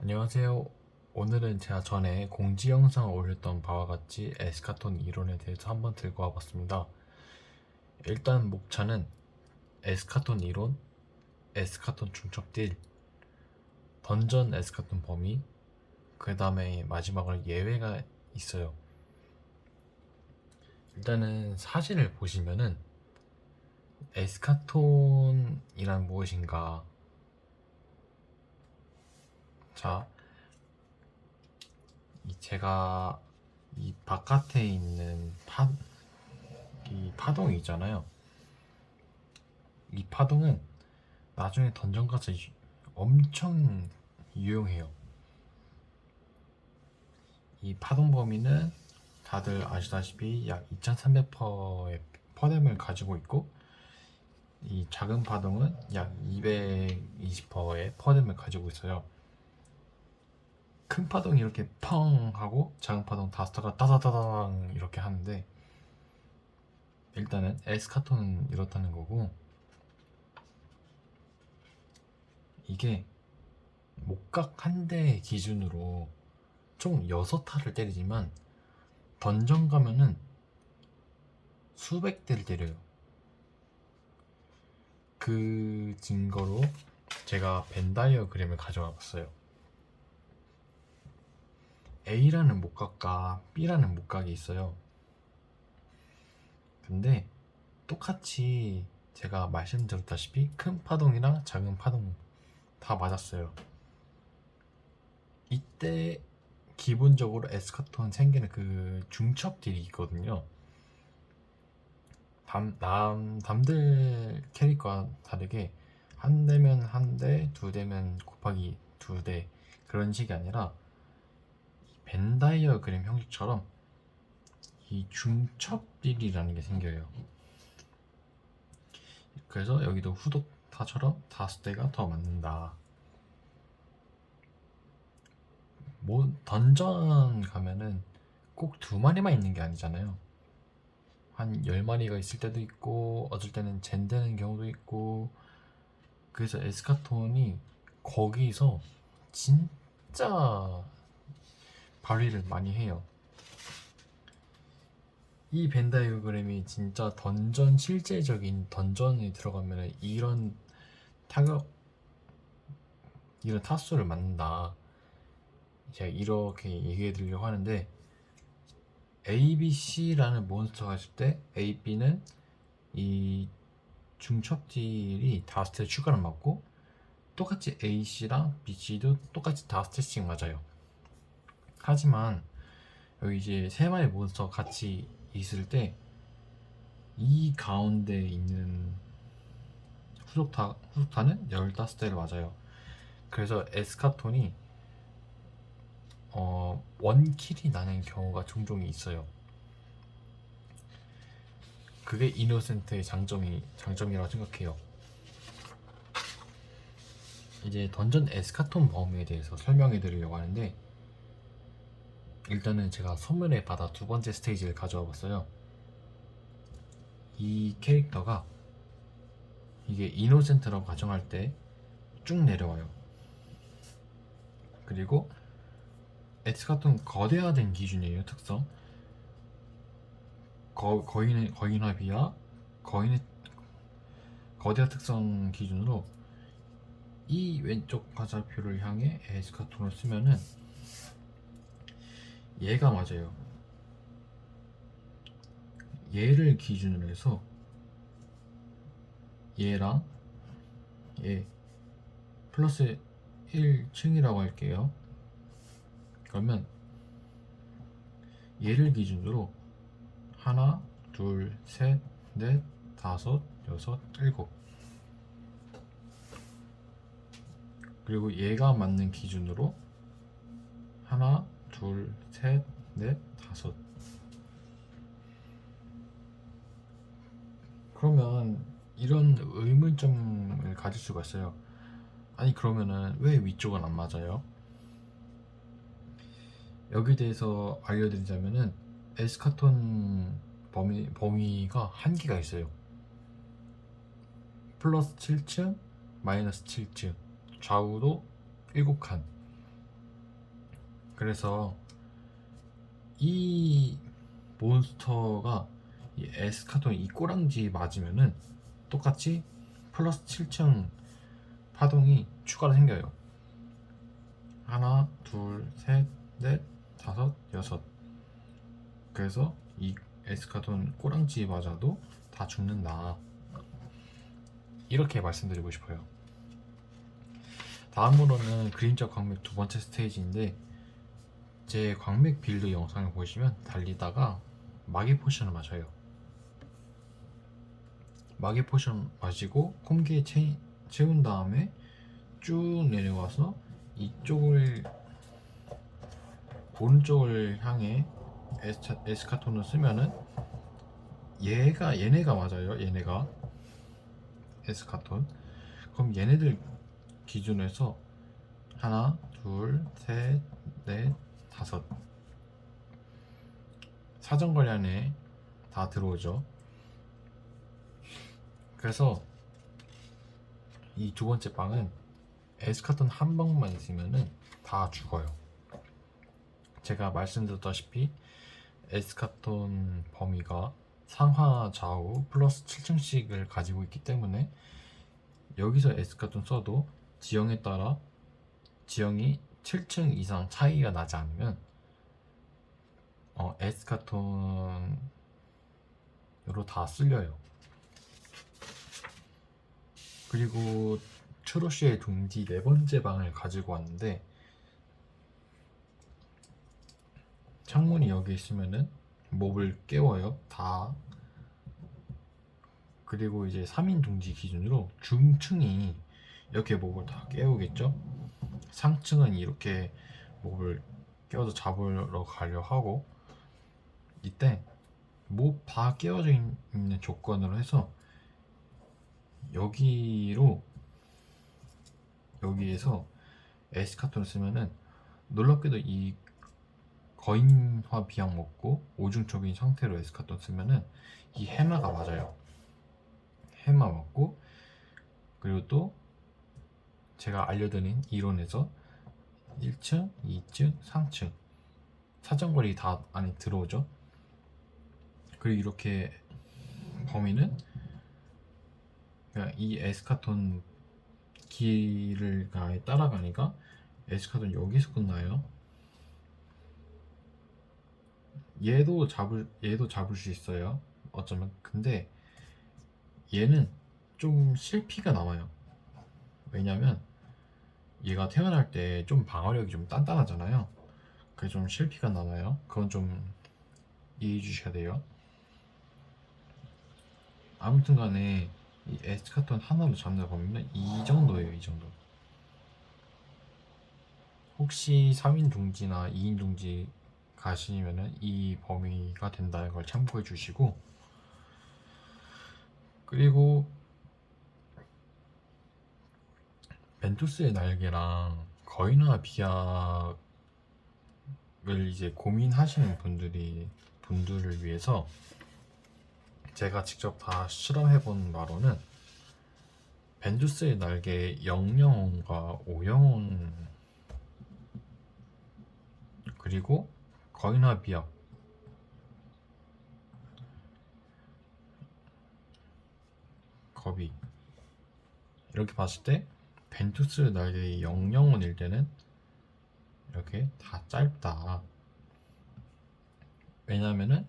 안녕하세요. 오늘은 제가 전에 공지 영상을 올렸던 바와 같이 에스카톤 이론에 대해서 한번 들고 와봤습니다. 일단 목차는 에스카톤 이론, 에스카톤 중첩딜, 던전 에스카톤 범위, 그 다음에 마지막으로 예외가 있어요. 일단은 사진을 보시면은 에스카톤이란 무엇인가. 자, 제가 이 바깥에 있는 이 파동이 있잖아요. 이 파동은 나중에 던전 가서 엄청 유용해요. 이 파동 범위는 다들 아시다시피 약 2300%의 퍼뎀을 가지고 있고, 이 작은 파동은 약 220%의 퍼뎀을 가지고 있어요. 큰 파동이 이렇게 펑 하고 작은 파동 다스타가 따다다당 이렇게 하는데, 일단은 에스카톤은 이렇다는 거고, 이게 목각 한 대 기준으로 총 6타를 때리지만 던전 가면은 수백 대를 때려요. 그 증거로 제가 벤 다이어그램을 가져와 봤어요. A라는 목각과 B라는 목각이 있어요. 근데 똑같이 제가 말씀드렸다시피 큰 파동이랑 작은 파동 다 맞았어요. 이때 기본적으로 에스카톤 생기는 그 중첩들이 있거든요. 남들 캐릭과 다르게 한 대면 한 대, 두 대면 곱하기 두 대, 그런 식이 아니라 벤 다이어그램 형식처럼 이 중첩비리라는 게 생겨요. 그래서 여기도 후속타처럼 5대가 더 맞는다. 뭐 던전 가면은 꼭 2마리만 있는 게 아니잖아요. 한 10마리가 있을 때도 있고, 어쩔 때는 젠되는 경우도 있고. 그래서 에스카톤이 거기서 진짜 발휘를 많이 해요. 이 벤다이어그램이 진짜 던전, 실제적인 던전에 들어가면 이런 타격, 이런 타수를 맞는다. 제가 이렇게 얘기해 드리려고 하는데, A, B, C라는 몬스터가 있을 때 A, B는 이 중첩딜이 5스탯 추가를 맞고, 똑같이 A, C랑 B, C도 똑같이 5스탯씩 맞아요. 하지만 여기 이제 3마리 몬스터 같이 있을 때 이 가운데 있는 후속타는 15대를 맞아요. 그래서 에스카톤이 원킬이 나는 경우가 종종 있어요. 그게 이노센트의 장점이라고 생각해요. 이제 던전 에스카톤 범위에 대해서 설명해 드리려고 하는데, 일단은 제가 소멸의 바다 2번째 스테이지를 가져와 봤어요. 이 캐릭터가 이게 이노센트라고 가정할 때 쭉 내려와요. 그리고 에스카톤 거대화된 기준이에요. 특성 거인화 비하 거인의 거대화 특성 기준으로 이 왼쪽 화살표를 향해 에스카톤을 쓰면은 얘가 맞아요. 얘를 기준으로 해서 얘랑 얘 플러스 1층이라고 할게요. 그러면 얘를 기준으로 하나, 둘, 셋, 넷, 다섯, 여섯, 일곱. 그리고 얘가 맞는 기준으로 하나, 둘, 셋, 넷, 다섯. 그러면 이런 의문점을 가질 수가 있어요. 아니 그러면은 왜 위쪽은 안 맞아요? 여기에 대해서 알려드리자면은 에스카톤 범위가 한계가 있어요. 플러스 7층, 마이너스 7층, 좌우도 7칸. 그래서 이 몬스터가 이 에스카톤 이 꼬랑지 맞으면은 똑같이 플러스 7층 파동이 추가로 생겨요. 하나, 둘, 셋, 넷, 다섯, 여섯. 그래서 이 에스카톤 꼬랑지 맞아도 다 죽는다. 이렇게 말씀드리고 싶어요. 다음으로는 그림자 광맥 두 번째 스테이지인데, 제 광맥 빌드 영상을 보시면 달리다가 마개 포션을 마셔요. 마개 포션 마시고 콤기에 채운 다음에 쭉 내려와서 이쪽을 오른쪽을 향해 에스카톤을 쓰면은 얘네가 맞아요. 얘네가 에스카톤. 그럼 얘네들 기준으로 해서 하나, 둘, 셋, 넷, 다섯. 사정거리 안에 다 들어오죠. 그래서 이 두 번째 방은 에스카톤 한 방만 있으면은 다 죽어요. 제가 말씀드렸다시피 에스카톤 범위가 상하 좌우 플러스 7층씩을 가지고 있기 때문에 여기서 에스카톤 써도 지형에 따라 지형이 7층 이상 차이가 나지 않으면 에스카톤으로 다 쓸려요. 그리고 트로시의 둥지 네 번째 방을 가지고 왔는데, 창문이 여기 있으면은 몹을 깨워요. 다. 그리고 이제 3인 둥지 기준으로 중층이 이렇게 몹을 다 깨우겠죠. 상층은 이렇게 몹을 깨워서 잡으러 가려 하고, 이때 몹 다 깨워져 있는 조건으로 해서 여기에서 에스카톤을 쓰면은 놀랍게도 이 거인화 비약 먹고 오중첩인 상태로 에스카톤 쓰면은 이 해마가 맞아요. 해마 맞고, 그리고 또 제가 알려드린 이론에서 1층, 2층, 3층 사정거리 다 안에 들어오죠. 그리고 이렇게 범위는 그냥 이 에스카톤 길을 따라가니까 에스카톤 여기서 끝나요. 얘도 잡을 수 있어요. 어쩌면. 근데 얘는 좀 실피가 남아요. 왜냐면 얘가 태어날 때 좀 방어력이 좀 단단하잖아요. 그래서 좀 실피가 남아요. 그건 좀 이해해 주셔야 돼요. 아무튼 간에 이 에스카톤 하나로 잡는 범위는 이 정도예요. 이 정도. 혹시 3인 둥지나 2인 둥지 가시면은 이 범위가 된다는 걸 참고해 주시고, 그리고 벤투스의 날개랑 거인화 비약을 이제 고민하시는 분들을 위해서 제가 직접 다 실험해본 바로는 벤투스의 날개 0영혼과 5영혼 그리고 거인화 비약 겁이 이렇게 봤을 때 벤투스 날개 0영혼일 때는 이렇게 다 짧다. 왜냐면은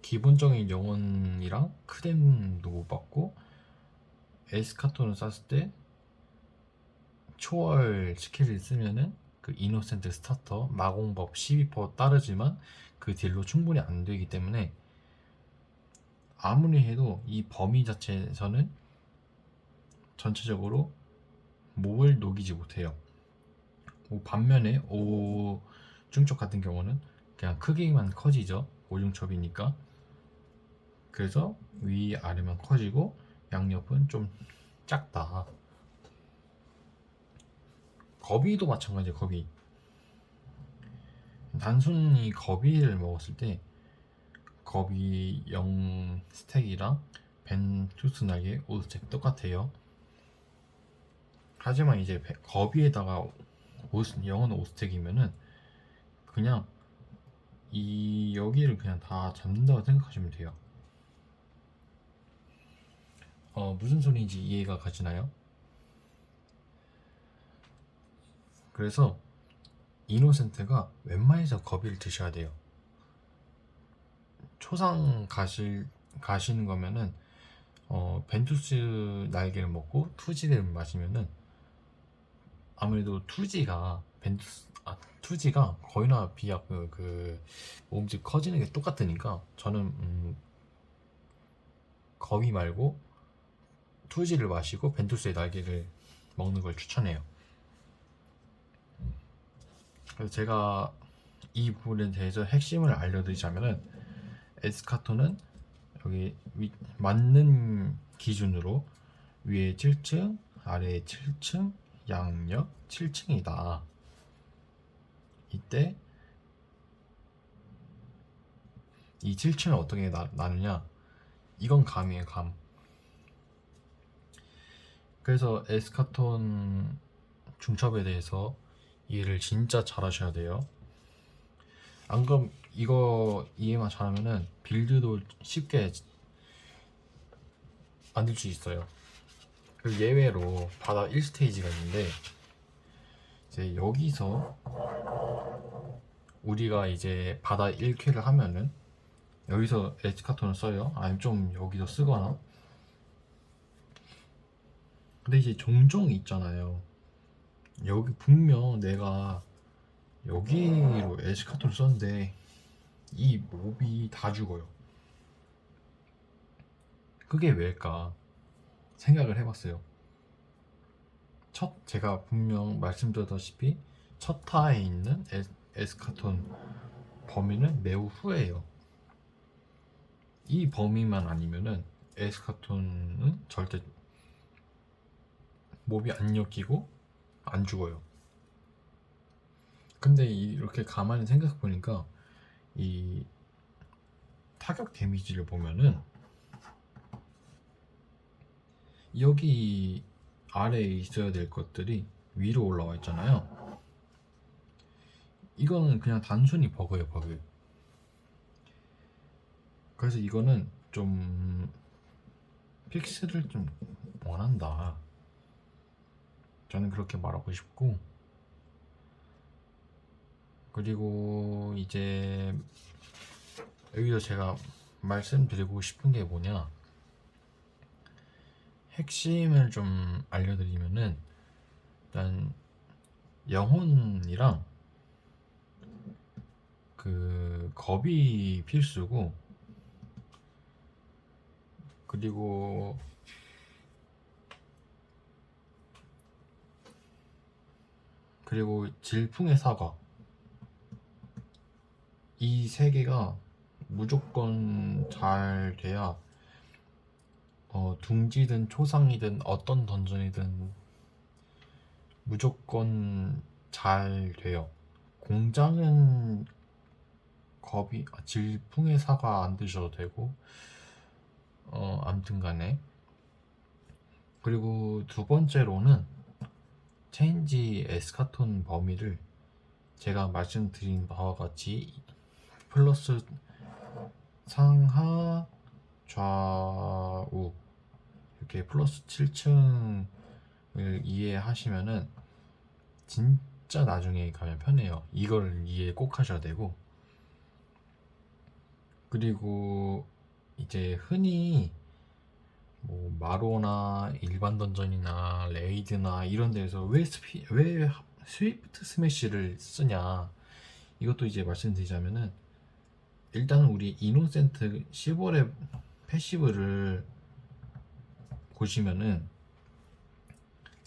기본적인 영혼이랑 크뎀도 못 받고, 에스카톤을 쐈을 때 초월 스킬을 쓰면은 그 이노센트 스타터 마공법 12% 따르지만 그 딜로 충분히 안 되기 때문에 아무리 해도 이 범위 자체에서는 전체적으로 몹을 녹이지 못해요. 반면에 오중첩 같은 경우는 그냥 크기만 커지죠. 오중첩이니까. 그래서 위아래만 커지고 양옆은 좀 작다. 거비도 마찬가지예요. 거비. 단순히 거비를 먹었을 때 거비 0 스택이랑 벤투스 날개 5스택 똑같아요. 하지만 이제 거비에다가 영혼 5스택이면은 그냥 여기를 그냥 다 잡는다고 생각하시면 돼요. 무슨 소리인지 이해가 가시나요? 그래서 이노센트가 웬만해서 거비를 드셔야 돼요. 초상 가시는 거면은 벤투스 날개를 먹고 투지를 마시면은 아무래도 투지가 거의나 비약 몸집 커지는 게 똑같으니까 저는 거위 말고 투지를 마시고 벤투스의 날개를 먹는 걸 추천해요. 그래서 제가 이 부분에 대해서 핵심을 알려드리자면은 에스카토는 여기 맞는 기준으로 위에 7층, 아래에 7층, 양옆 7층이다. 이때 이 7층을 어떻게 나누냐? 이건 감이에요, 감. 그래서 에스카톤 중첩에 대해서 이해를 진짜 잘 하셔야 돼요. 안 그럼 이거 이해만 잘하면은 빌드도 쉽게 만들 수 있어요. 그 예외로 바다 1스테이지가 있는데 이제 여기서 우리가 이제 바다 1쾌를 하면은 여기서 에스카톤을 써요. 아니면 좀 여기서 쓰거나. 근데 이제 종종 있잖아요. 여기 분명 내가 여기로 에스카톤을 썼는데 이 몹이 다 죽어요. 그게 왜일까 생각을 해봤어요. 제가 분명 말씀드렸다시피 첫 타에 있는 에스카톤 범위는 매우 후해요. 이 범위만 아니면은 에스카톤은 절대 몹이 안 엮이고 안 죽어요. 근데 이렇게 가만히 생각해 보니까 이 타격 데미지를 보면은 여기 아래에 있어야 될 것들이 위로 올라와 있잖아요. 이거는 그냥 단순히 버그예요, 버그. 그래서 이거는 좀 픽스를 좀 원한다. 저는 그렇게 말하고 싶고, 그리고 이제 여기서 제가 말씀드리고 싶은 게 뭐냐, 핵심을 좀 알려드리면은 일단 영혼이랑 그 겁이 필수고, 그리고 질풍의 사과, 이 세 개가 무조건 잘 돼야 둥지든 초상이든 어떤 던전이든 무조건 잘 돼요. 공장은 질풍의 사과 안 드셔도 되고, 암튼 간에. 그리고 두 번째로는 체인지 에스카톤 범위를 제가 말씀드린 바와 같이 플러스 상하 좌우 이렇게 플러스 7층을 이해하시면은 진짜 나중에 가면 편해요. 이걸 이해 꼭 하셔야 되고, 그리고 이제 흔히 뭐 마로나 일반 던전이나 레이드나 이런 데서 왜 스위프트 스매시를 쓰냐, 이것도 이제 말씀드리자면은 일단 우리 이노센트 시볼의 패시브를 보시면은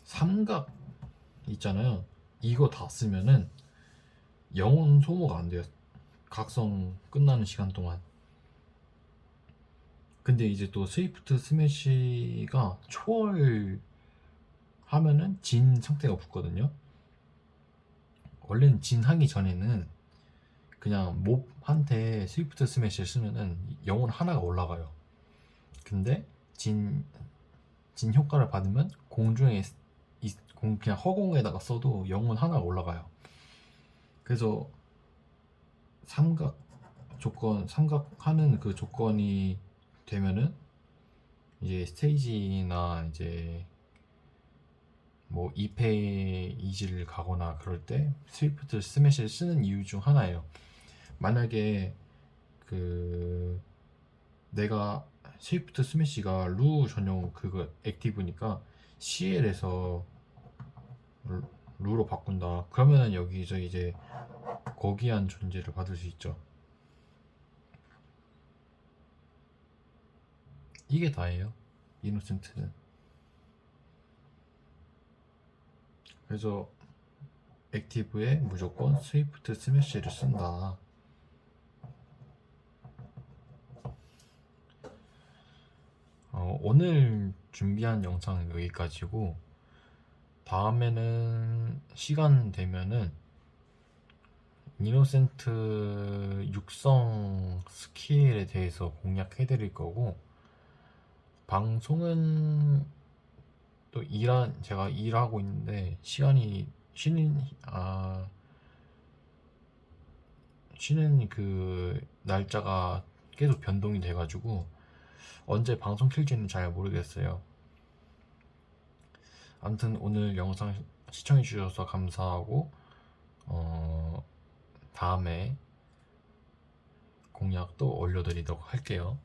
삼각 있잖아요. 이거 다 쓰면은 영혼 소모가 안 돼요. 각성 끝나는 시간 동안. 근데 이제 또 스위프트 스매시가 초월 하면은 진 상태가 붙거든요. 원래는 진 하기 전에는 그냥 몹한테 스위프트 스매시를 쓰면은 영혼 하나가 올라가요. 근데 진 효과를 받으면 공중에 그냥 허공에다가 써도 영혼 하나가 올라가요. 그래서 삼각 삼각하는 그 조건이 되면은 이제 스테이지나 이제 뭐 2패 이지를 가거나 그럴 때 스위프트 스매시를 쓰는 이유 중 하나예요. 만약에 그 내가 스위프트 스매시가 루 전용 그거 액티브니까 CL에서 루로 바꾼다. 그러면은 여기서 이제 거기한 존재를 받을 수 있죠. 이게 다예요. 이노센트는. 그래서 액티브에 무조건 스위프트 스매시를 쓴다. 오늘 준비한 영상은 여기까지고, 다음에는 시간 되면은 이노센트 육성 스킬에 대해서 공략해 드릴 거고, 방송은 또 제가 일하고 있는데 시간이 쉬는 그 날짜가 계속 변동이 돼가지고 언제 방송 킬지는 잘 모르겠어요. 아무튼 오늘 영상 시청해 주셔서 감사하고, 다음에 공략 또 올려드리도록 할게요.